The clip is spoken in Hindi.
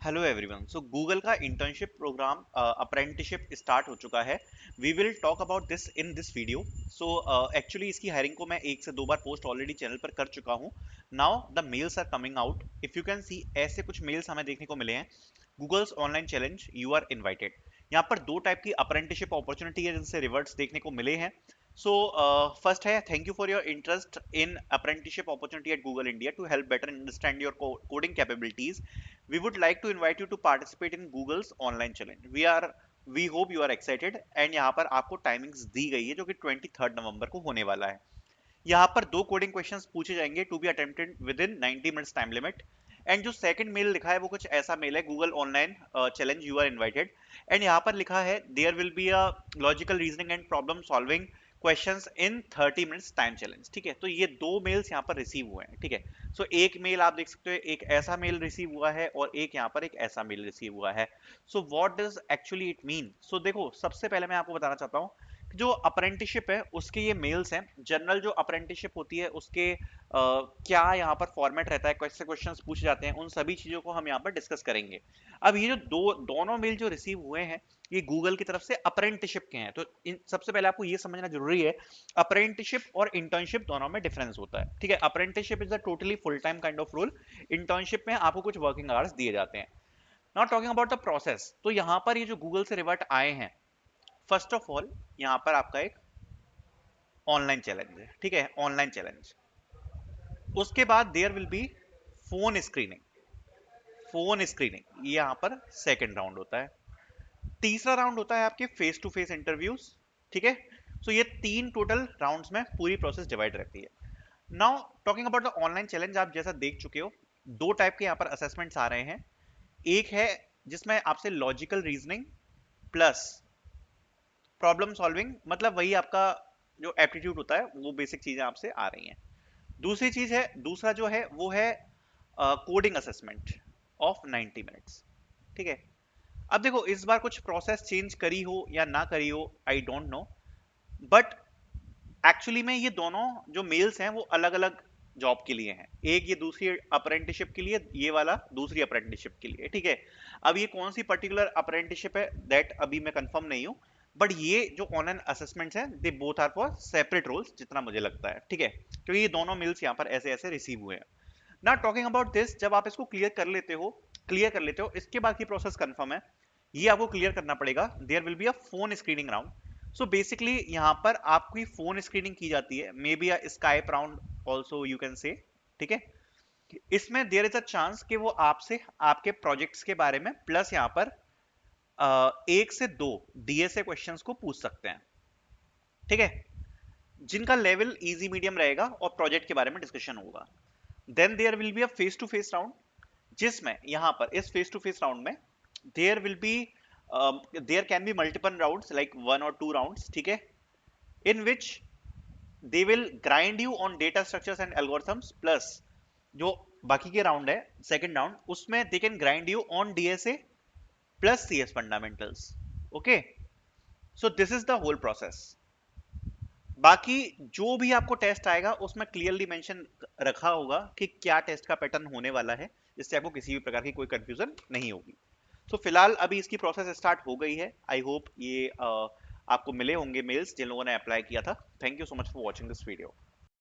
Hello everyone. सो गूगल का इंटर्नशिप प्रोग्राम अप्रेंटिसशिप स्टार्ट हो चुका है। We will talk about this in this video. So actually इसकी हायरिंग को मैं एक से दो बार पोस्ट ऑलरेडी चैनल पर कर चुका हूँ। Now the mails are coming out. If you can see, ऐसे कुछ मेल्स हमें देखने को मिले हैं। Google's online challenge, you are invited. यहाँ पर दो टाइप की अप्रेंटिसशिप अपॉर्चुनिटी है जिनसे रिवर्ट्स देखने को मिले हैं। सो फर्स्ट है, thank you for your interest in apprenticeship opportunity at Google India to help better understand your coding capabilities. We would like to invite you to participate in Google's online challenge. We hope you are excited and यहाँ पर आपको टाइमिंग्स दी गई है जो कि 23 नवंबर को होने वाला है। यहाँ पर दो कोडिंग क्वेश्चंस पूछे जाएंगे to be attempted within 90 minutes time limit. And जो सेकंड मेल लिखा है वो कुछ ऐसा मेल है, Google online challenge, you are invited. And यहाँ पर लिखा है there will be a logical reasoning and problem solving questions in 30 minutes time challenge. ठीक है, तो ये दो मेल्स यहाँ पर रिसीव हुए हैं। ठीक है, सो एक मेल आप देख सकते हो, एक ऐसा मेल रिसीव हुआ है और एक यहाँ पर एक ऐसा मेल रिसीव हुआ है। So what does actually it mean? So देखो, सबसे पहले मैं आपको बताना चाहता हूँ जो अप्रेंटिसशिप है उसके ये मेल्स हैं। जनरल जो अप्रेंटिसशिप होती है उसके क्या यहाँ पर फॉर्मेट रहता है, कैसे क्वेश्चंस पूछे जाते हैं, उन सभी चीजों को हम यहाँ पर डिस्कस करेंगे। अब ये जो दोनों मेल जो रिसीव हुए हैं ये गूगल की तरफ से अप्रेंटिसशिप के हैं। तो इन सबसे पहले आपको ये समझना जरूरी है, अप्रेंटिसशिप और इंटर्नशिप दोनों में डिफरेंस होता है। ठीक है, apprenticeship is a totally full time kind of role. Internship में आपको कुछ वर्किंग आवर्स दिए जाते हैं। Not talking about the process, तो यहाँ पर ये जो गूगल से रिवर्ट आए हैं, फर्स्ट ऑफ ऑल यहाँ पर आपका एक ऑनलाइन चैलेंज है। ठीक है, ऑनलाइन चैलेंज। उसके बाद there will be phone screening. Phone screening ये यहाँ पर सेकंड राउंड होता है। तीसरा राउंड होता है आपके फेस टू फेस इंटरव्यूज। ठीक है, सो ये तीन टोटल राउंड्स में पूरी प्रोसेस डिवाइड रहती है। Now talking about the online challenge, आप जैसा देख चुके हो दो टाइप के यहाँ पर असेसमेंट्स आ रहे हैं। एक है जिसमें आपसे logical reasoning plus problem solving, मतलब वही आपका जो एप्टीट्यूड होता है वो बेसिक चीजें आपसे आ रही हैं। दूसरी चीज है, दूसरा जो है वो है कोडिंग असेसमेंट ऑफ 90 मिनट्स। ठीक है, अब देखो इस बार कुछ प्रोसेस चेंज करी हो या ना करी हो, I don't know, but actually में ये दोनों जो मेल्स हैं वो अलग अलग जॉब के लिए हैं। एक ये दूसरी अप्रेंटिसशिप के लिए, ये वाला दूसरी अप्रेंटिसशिप के लिए। ठीक है, अब ये कौन सी पर्टिकुलर अप्रेंटिसशिप है दैट अभी मैं कंफर्म नहीं हूं, बट ये जो ऑनलाइन असेसमेंट्स हैं they both are for separate roles जितना मुझे लगता है। ठीक है, क्योंकि ये दोनों मेल्स यहाँ पर ऐसे ऐसे रिसीव हुए हैं। ना टॉकिंग अबाउट दिस, जब आप इसको क्लियर कर लेते हो इसके बाद की प्रोसेस कंफर्म है। ये आपको क्लियर करना पड़ेगा। There will be a phone screening round. So basically यहाँ पर आपकी फोन स्क्रीनिंग की जाती है, may be a Skype round also you can say. ठीक है, इसमें देयर इज अ चांस कि वो आपसे आपके प्रोजेक्ट्स के बारे में प्लस यहाँ पर एक से दो डीएसए क्वेश्चंस को पूछ सकते हैं। ठीक है, जिनका लेवल इजी मीडियम रहेगा और प्रोजेक्ट के बारे में डिस्कशन होगा। Then there will be a face to face round, जिसमें यहाँ पर इस फेस टू फेस राउंड में there will be there can be multiple rounds like 1 और 2 राउंड्स। ठीक है, in which they will grind you on data structures and algorithms, plus जो बाकी के राउंड है सेकंड राउंड, उसमें they can grind you on DSA plus CS fundamentals. Okay, so this is the whole process. बाकी जो भी आपको टेस्ट आएगा उसमें क्लियरली मेंशन रखा होगा कि क्या टेस्ट का पैटर्न होने वाला है, जिससे आपको किसी भी प्रकार की कोई कंफ्यूजन नहीं होगी। तो फिलहाल अभी इसकी प्रोसेस स्टार्ट हो गई है। आई होप ये आपको मिले होंगे मेल्स जिन लोगों ने अप्लाई किया था। Thank you so much for watching this video.